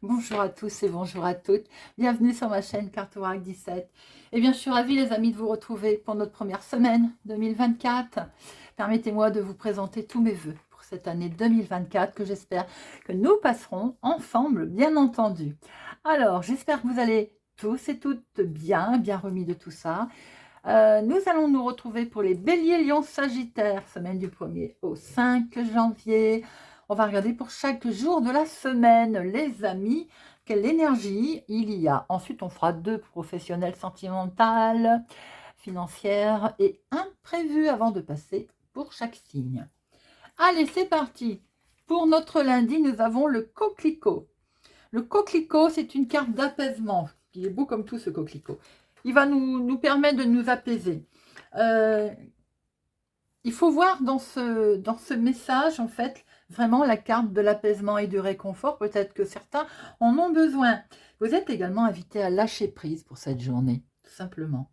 Bonjour à tous et bonjour à toutes. Bienvenue sur ma chaîne Cartorac 17. Eh bien, je suis ravie les amis de vous retrouver pour notre première semaine 2024. Permettez-moi de vous présenter tous mes vœux pour cette année 2024 que j'espère que nous passerons ensemble, bien entendu. Alors, j'espère que vous allez tous et toutes bien remis de tout ça. Nous allons nous retrouver pour les Béliers, Lions, Sagittaires, semaine du 1er au 5 janvier. On va regarder pour chaque jour de la semaine, les amis, quelle énergie il y a. Ensuite, on fera deux professionnels sentimentales, financières et imprévues avant de passer pour chaque signe. Allez, c'est parti. Pour notre lundi, nous avons le coquelicot. Le coquelicot, c'est une carte d'apaisement. Il est beau comme tout ce coquelicot. Il va nous permettre de nous apaiser. Il faut voir dans ce message, en fait, vraiment la carte de l'apaisement et du réconfort. Peut-être que certains en ont besoin. Vous êtes également invité à lâcher prise pour cette journée, tout simplement.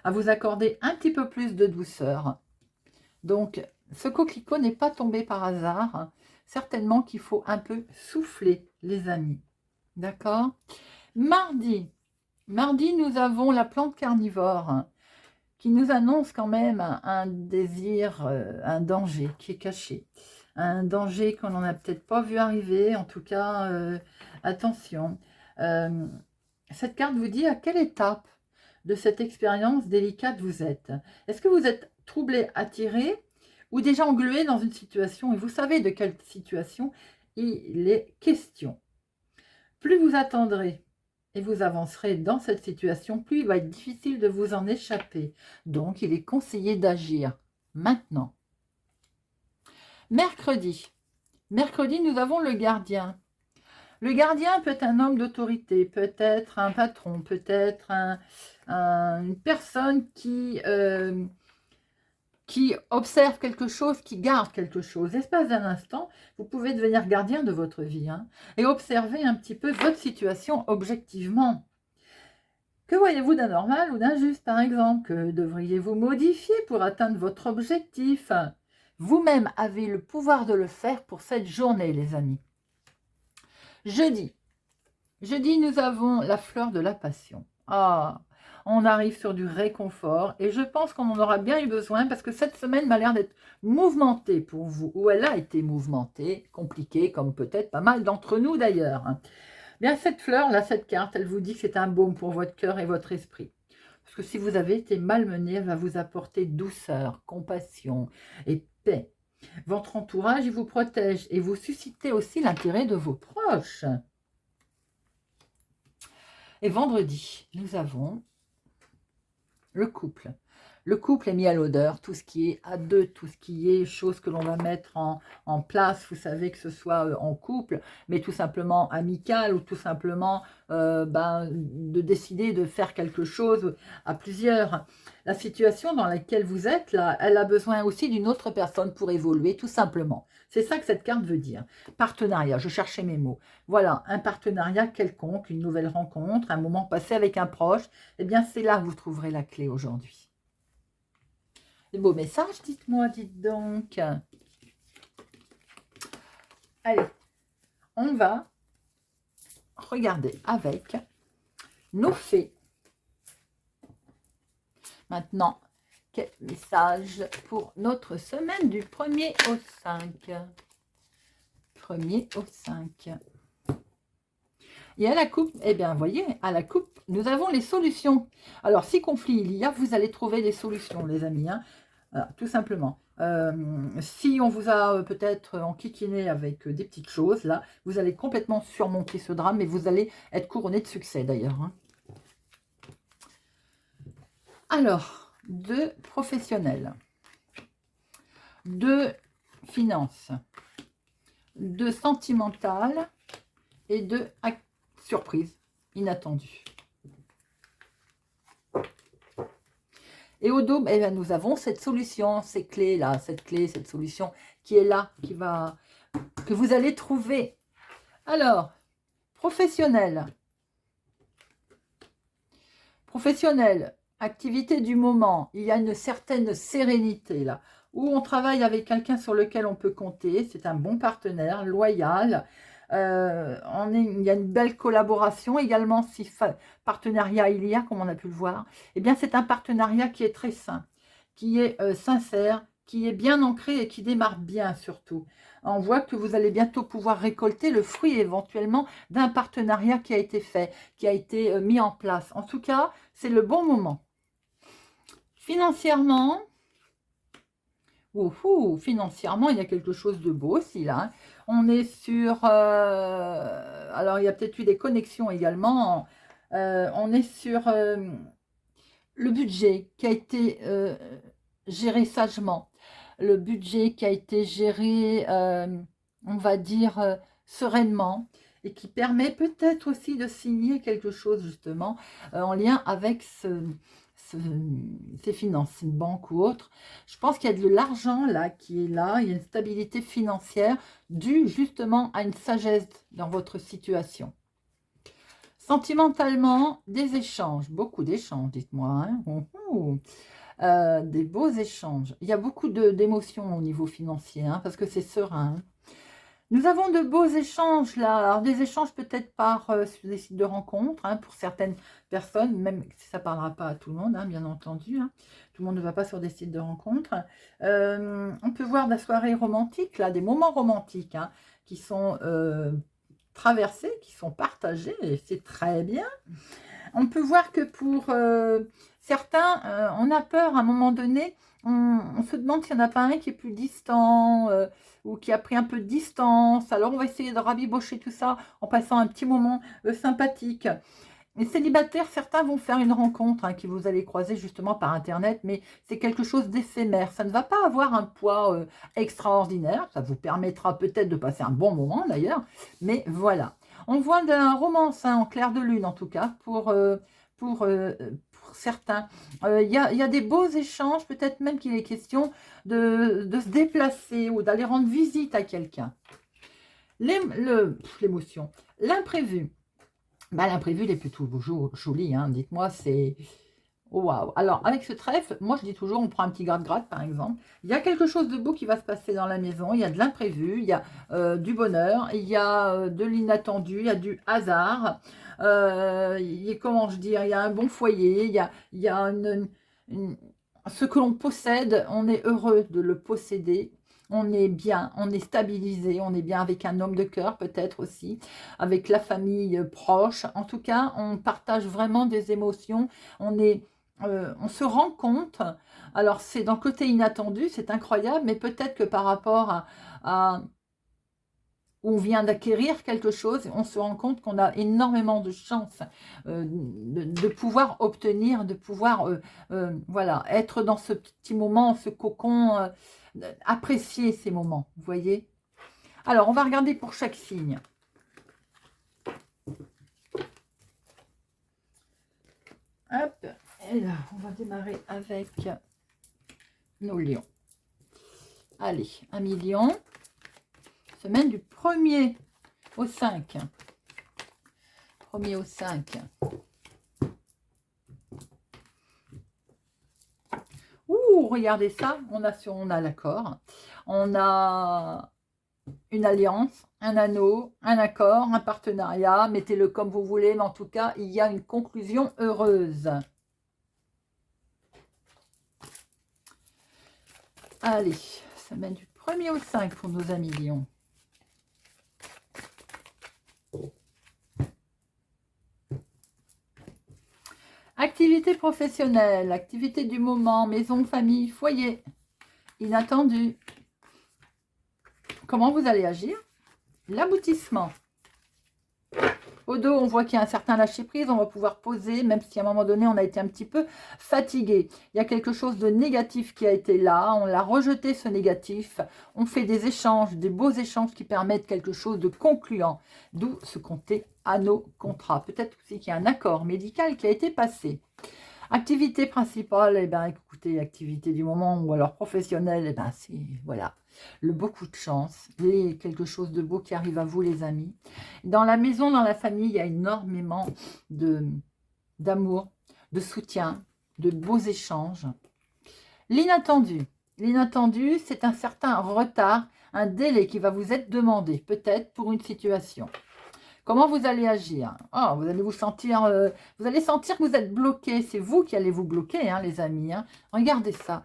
À vous accorder un petit peu plus de douceur. Donc, ce coquelicot n'est pas tombé par hasard. Certainement qu'il faut un peu souffler, les amis. D'accord? Mardi, nous avons la plante carnivore qui nous annonce quand même un désir, un danger qui est caché. Un danger qu'on n'en a peut-être pas vu arriver, en tout cas, attention. Cette carte vous dit à quelle étape de cette expérience délicate vous êtes. Est-ce que vous êtes troublé, attiré ou déjà englué dans une situation et vous savez de quelle situation il est question. Plus vous attendrez et vous avancerez dans cette situation, plus il va être difficile de vous en échapper. Donc, il est conseillé d'agir maintenant. Mercredi, nous avons le gardien. Le gardien peut être un homme d'autorité, peut-être un patron, peut-être une personne qui observe quelque chose, qui garde quelque chose. L'espace d'un instant, vous pouvez devenir gardien de votre vie et observer un petit peu votre situation objectivement. Que voyez-vous d'anormal ou d'injuste, par exemple? Que devriez-vous modifier pour atteindre votre objectif? Vous-même avez le pouvoir de le faire pour cette journée, les amis. Jeudi, nous avons la fleur de la passion. On arrive sur du réconfort et je pense qu'on en aura bien eu besoin parce que cette semaine m'a l'air d'être mouvementée pour vous, ou elle a été mouvementée, compliquée, comme peut-être pas mal d'entre nous d'ailleurs. Bien, cette fleur, là, cette carte, elle vous dit que c'est un baume pour votre cœur et votre esprit. Parce que si vous avez été malmené, elle va vous apporter douceur, compassion et paix. Votre entourage, il vous protège et vous suscitez aussi l'intérêt de vos proches. Et vendredi, nous avons le couple. Le couple est mis à l'odeur, tout ce qui est à deux, tout ce qui est choses que l'on va mettre en place, vous savez, que ce soit en couple, mais tout simplement amical ou tout simplement de décider de faire quelque chose à plusieurs. La situation dans laquelle vous êtes, là, elle a besoin aussi d'une autre personne pour évoluer, tout simplement. C'est ça que cette carte veut dire. Partenariat, je cherchais mes mots. Voilà, un partenariat quelconque, une nouvelle rencontre, un moment passé avec un proche, eh bien c'est là que vous trouverez la clé aujourd'hui. Des beaux messages, dites-moi, dites donc. Allez, on va regarder avec nos fées. Maintenant, quel message pour notre semaine du 1er au 5? 1er au 5. Et à la coupe, eh bien, vous voyez, à la coupe, nous avons les solutions. Alors, si conflit il y a, vous allez trouver des solutions, les amis. Voilà, tout simplement. Si on vous a peut-être enquiquiné avec des petites choses, là, vous allez complètement surmonter ce drame et vous allez être couronné de succès, d'ailleurs. Alors, de professionnels, de finances, de sentimental et de surprise inattendue. Et au dos, eh bien, nous avons cette solution, ces clés-là, cette solution qui est là, que vous allez trouver. Alors, professionnel. Professionnel, activité du moment. Il y a une certaine sérénité là, où on travaille avec quelqu'un sur lequel on peut compter. C'est un bon partenaire, loyal. il y a une belle collaboration également, si partenariat il y a, comme on a pu le voir. Eh bien, c'est un partenariat qui est très sain, qui est sincère, qui est bien ancré et qui démarre bien surtout. On voit que vous allez bientôt pouvoir récolter le fruit éventuellement d'un partenariat qui a été fait, qui a été mis en place. En tout cas, c'est le bon moment. Financièrement, financièrement, il y a quelque chose de beau aussi là, hein. On est sur... alors, il y a peut-être eu des connexions également. On est sur le budget qui a été géré sagement. Le budget qui a été géré, on va dire, sereinement. Et qui permet peut-être aussi de signer quelque chose justement en lien avec ces finances, une banque ou autre. Je pense qu'il y a de l'argent là qui est là, il y a une stabilité financière due justement à une sagesse dans votre situation. Sentimentalement, des échanges, beaucoup d'échanges, dites-moi. Hein. Des beaux échanges. Il y a beaucoup d'émotions au niveau financier, hein, parce que c'est serein. Nous avons de beaux échanges là, alors des échanges peut-être par sur des sites de rencontres, hein, pour certaines personnes, même si ça ne parlera pas à tout le monde, hein, bien entendu, hein. Tout le monde ne va pas sur des sites de rencontres. On peut voir des soirées romantiques, là, des moments romantiques, hein, qui sont traversés, qui sont partagés, et c'est très bien. On peut voir que pour certains, on a peur à un moment donné, on se demande s'il n'y en a pas un qui est plus distant ou qui a pris un peu de distance. Alors on va essayer de rabibocher tout ça en passant un petit moment sympathique. Les célibataires, certains vont faire une rencontre, hein, que vous allez croiser justement par Internet, mais c'est quelque chose d'éphémère. Ça ne va pas avoir un poids extraordinaire. Ça vous permettra peut-être de passer un bon moment d'ailleurs, mais voilà. On voit de la romance, hein, en clair de lune en tout cas, pour certains. Il y a des beaux échanges, peut-être même qu'il est question de se déplacer ou d'aller rendre visite à quelqu'un. L'émotion, l'imprévu. Bah, l'imprévu, il est plutôt joli, hein. Dites-moi, c'est... Waouh! Alors, avec ce trèfle, moi je dis toujours, on prend un petit gratte-gratte par exemple. Il y a quelque chose de beau qui va se passer dans la maison. Il y a de l'imprévu, il y a du bonheur, il y a de l'inattendu, il y a du hasard. Comment je dis, il y a un bon foyer, il y a ce que l'on possède, on est heureux de le posséder. On est bien, on est stabilisé, on est bien avec un homme de cœur peut-être aussi, avec la famille proche. En tout cas, on partage vraiment des émotions. On se rend compte, alors c'est dans le côté inattendu, c'est incroyable, mais peut-être que par rapport à on vient d'acquérir quelque chose, on se rend compte qu'on a énormément de chance de pouvoir obtenir, de pouvoir voilà, être dans ce petit moment, ce cocon, apprécier ces moments, vous voyez. Alors, on va regarder pour chaque signe. Hop, et là, on va démarrer avec nos lions. Allez, 1 million. Semaine du 1er au 5. 1er au 5. Ouh, regardez ça. On a l'accord. On a une alliance, un anneau, un accord, un partenariat. Mettez-le comme vous voulez, mais en tout cas, il y a une conclusion heureuse. Allez, semaine du 1er au 5 pour nos amis lions. Activité professionnelle, activité du moment, maison, famille, foyer, inattendu. Comment vous allez agir? L'aboutissement. Au dos, on voit qu'il y a un certain lâcher-prise, on va pouvoir poser, même si à un moment donné, on a été un petit peu fatigué. Il y a quelque chose de négatif qui a été là, on l'a rejeté ce négatif, on fait des échanges, des beaux échanges qui permettent quelque chose de concluant, d'où se compter à nos contrats. Peut-être aussi qu'il y a un accord médical qui a été passé. Activité principale, eh ben, écoutez, activité du moment ou alors professionnelle, eh ben, c'est, voilà, le beaucoup de chance, et quelque chose de beau qui arrive à vous, les amis. Dans la maison, dans la famille, il y a énormément d'amour, de soutien, de beaux échanges. L'inattendu, L'inattendu, c'est un certain retard, un délai qui va vous être demandé, peut-être pour une situation. Comment vous allez agir? Oh, vous allez vous sentir, vous allez sentir que vous êtes bloqué. C'est vous qui allez vous bloquer, hein, les amis, hein. Regardez ça.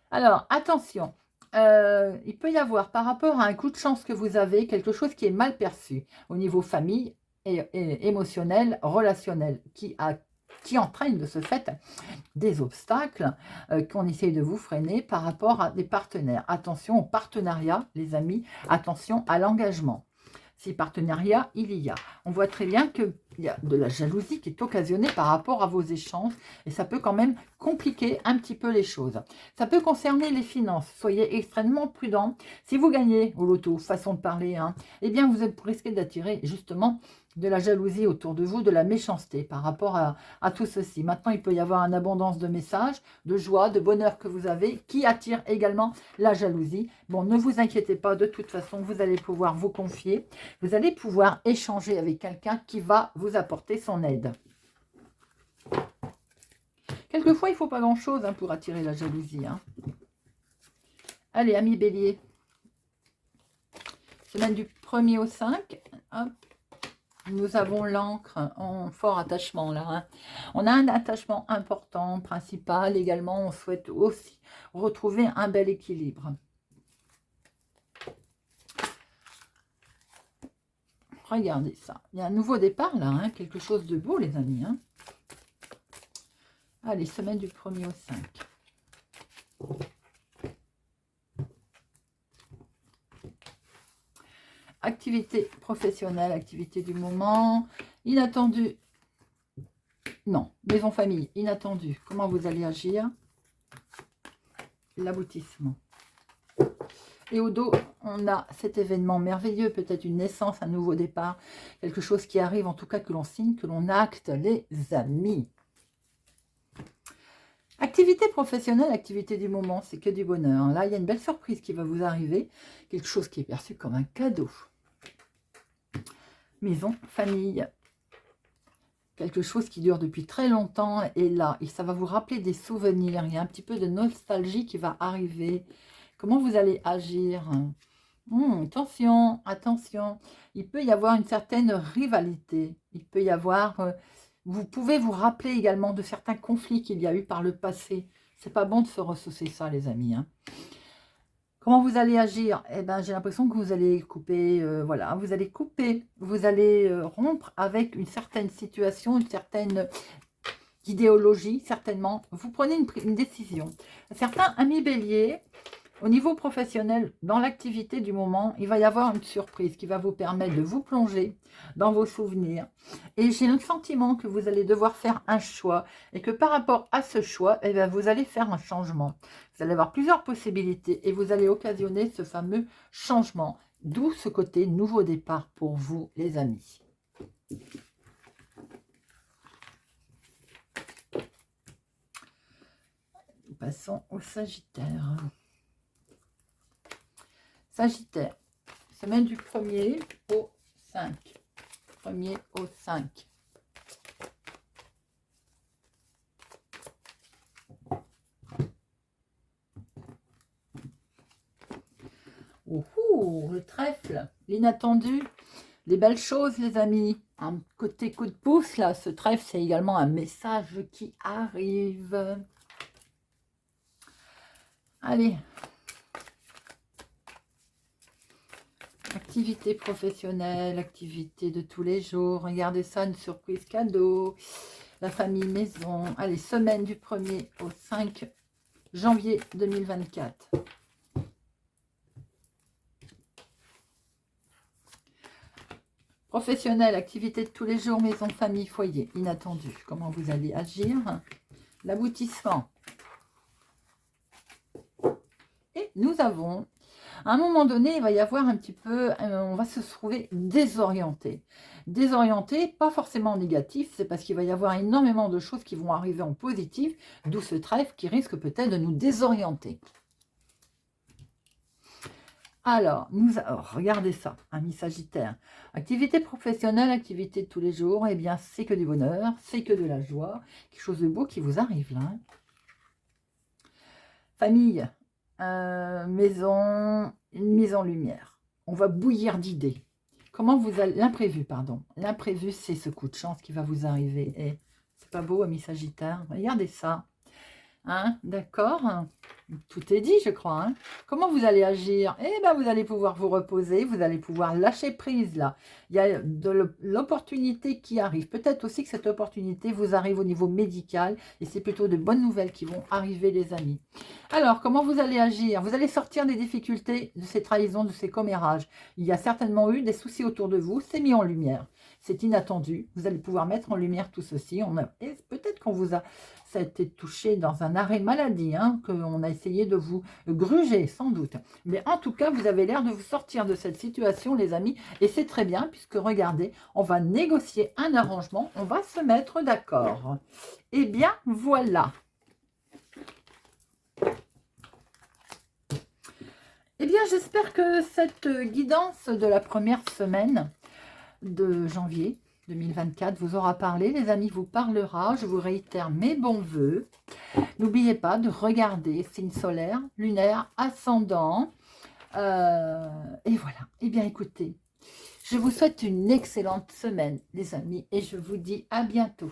Alors, attention. Il peut y avoir, par rapport à un coup de chance que vous avez, quelque chose qui est mal perçu au niveau famille et émotionnel, relationnel, qui entraîne de ce fait des obstacles qu'on essaye de vous freiner par rapport à des partenaires. Attention au partenariat, les amis. Attention à l'engagement. Si partenariat il y a. On voit très bien qu'il y a de la jalousie qui est occasionnée par rapport à vos échanges et ça peut quand même compliquer un petit peu les choses. Ça peut concerner les finances. Soyez extrêmement prudents. Si vous gagnez au loto, façon de parler, hein, eh bien vous risquez d'attirer justement de la jalousie autour de vous, de la méchanceté par rapport à tout ceci. Maintenant, il peut y avoir une abondance de messages, de joie, de bonheur que vous avez qui attire également la jalousie. Bon, ne vous inquiétez pas, de toute façon, vous allez pouvoir vous confier. Vous allez pouvoir échanger avec quelqu'un qui va vous apporter son aide. Quelquefois, il ne faut pas grand-chose hein, pour attirer la jalousie. Hein. Allez, amis bélier. Semaine du 1er au 5. Hop. Nous avons l'encre en fort attachement là. Hein. On a un attachement important, principal. Également, on souhaite aussi retrouver un bel équilibre. Regardez ça. Il y a un nouveau départ là. Hein. Quelque chose de beau, les amis. Hein. Allez, semaine du 1er au 5. Activité professionnelle, activité du moment, inattendu. Non, maison famille, inattendu. Comment vous allez agir? L'aboutissement. Et au dos, on a cet événement merveilleux, peut-être une naissance, un nouveau départ, quelque chose qui arrive, en tout cas que l'on signe, que l'on acte, les amis. Activité professionnelle, activité du moment, c'est que du bonheur. Là, il y a une belle surprise qui va vous arriver, quelque chose qui est perçu comme un cadeau. Maison, famille, quelque chose qui dure depuis très longtemps est là. Et ça va vous rappeler des souvenirs. Il y a un petit peu de nostalgie qui va arriver. Comment vous allez agir? Attention, attention. Il peut y avoir une certaine rivalité. Il peut y avoir... vous pouvez vous rappeler également de certains conflits qu'il y a eu par le passé. C'est pas bon de se ressaucer ça, les amis. Hein. Comment vous allez agir? Eh ben, j'ai l'impression que vous allez couper, voilà, vous allez couper, vous allez rompre avec une certaine situation, une certaine idéologie, certainement. Vous prenez une décision. Certains amis béliers, au niveau professionnel, dans l'activité du moment, il va y avoir une surprise qui va vous permettre de vous plonger dans vos souvenirs. Et j'ai le sentiment que vous allez devoir faire un choix et que par rapport à ce choix, eh bien, vous allez faire un changement. Vous allez avoir plusieurs possibilités et vous allez occasionner ce fameux changement. D'où ce côté nouveau départ pour vous, les amis. Passons au Sagittaire. Sagittaire, semaine du 1er au 5. 1er au 5. Le trèfle, l'inattendu, les belles choses, les amis. Un côté coup de pouce, là, ce trèfle, c'est également un message qui arrive. Allez. Activité professionnelle, activité de tous les jours. Regardez ça, une surprise cadeau. La famille maison. Allez, semaine du 1er au 5 janvier 2024. Professionnel, activité de tous les jours, maison, famille, foyer, inattendu. Comment vous allez agir? L'aboutissement. Et nous avons, à un moment donné, il va y avoir un petit peu, on va se trouver désorienté. Désorienté, pas forcément négatif, c'est parce qu'il va y avoir énormément de choses qui vont arriver en positif, d'où ce trèfle qui risque peut-être de nous désorienter. Alors, regardez ça, amis Sagittaire. Activité professionnelle, activité de tous les jours, eh bien, c'est que du bonheur, c'est que de la joie, quelque chose de beau qui vous arrive là. Famille, une mise en lumière. On va bouillir d'idées. Comment vous allez... L'imprévu, pardon. L'imprévu, c'est ce coup de chance qui va vous arriver. Et c'est pas beau, ami Sagittaire. Regardez ça. Hein, d'accord? Tout est dit, je crois. Hein. Comment vous allez agir? Eh bien, vous allez pouvoir vous reposer, vous allez pouvoir lâcher prise, là. Il y a de l'opportunité qui arrive. Peut-être aussi que cette opportunité vous arrive au niveau médical, et c'est plutôt de bonnes nouvelles qui vont arriver, les amis. Alors, comment vous allez agir? Vous allez sortir des difficultés, de ces trahisons, de ces commérages. Il y a certainement eu des soucis autour de vous, c'est mis en lumière. C'est inattendu. Vous allez pouvoir mettre en lumière tout ceci. Peut-être qu'on vous a... Ça a été touché dans un arrêt maladie, hein, qu'on a essayé de vous gruger, sans doute. Mais en tout cas, vous avez l'air de vous sortir de cette situation, les amis. Et c'est très bien, puisque regardez, on va négocier un arrangement. On va se mettre d'accord. Eh bien, voilà. Eh bien, j'espère que cette guidance de la première semaine de janvier 2024 vous aura parlé, les amis, vous parlera. Je vous réitère mes bons voeux. N'oubliez pas de regarder signe solaire, lunaire, ascendant. Et voilà. Eh bien, écoutez, je vous souhaite une excellente semaine, les amis, et je vous dis à bientôt.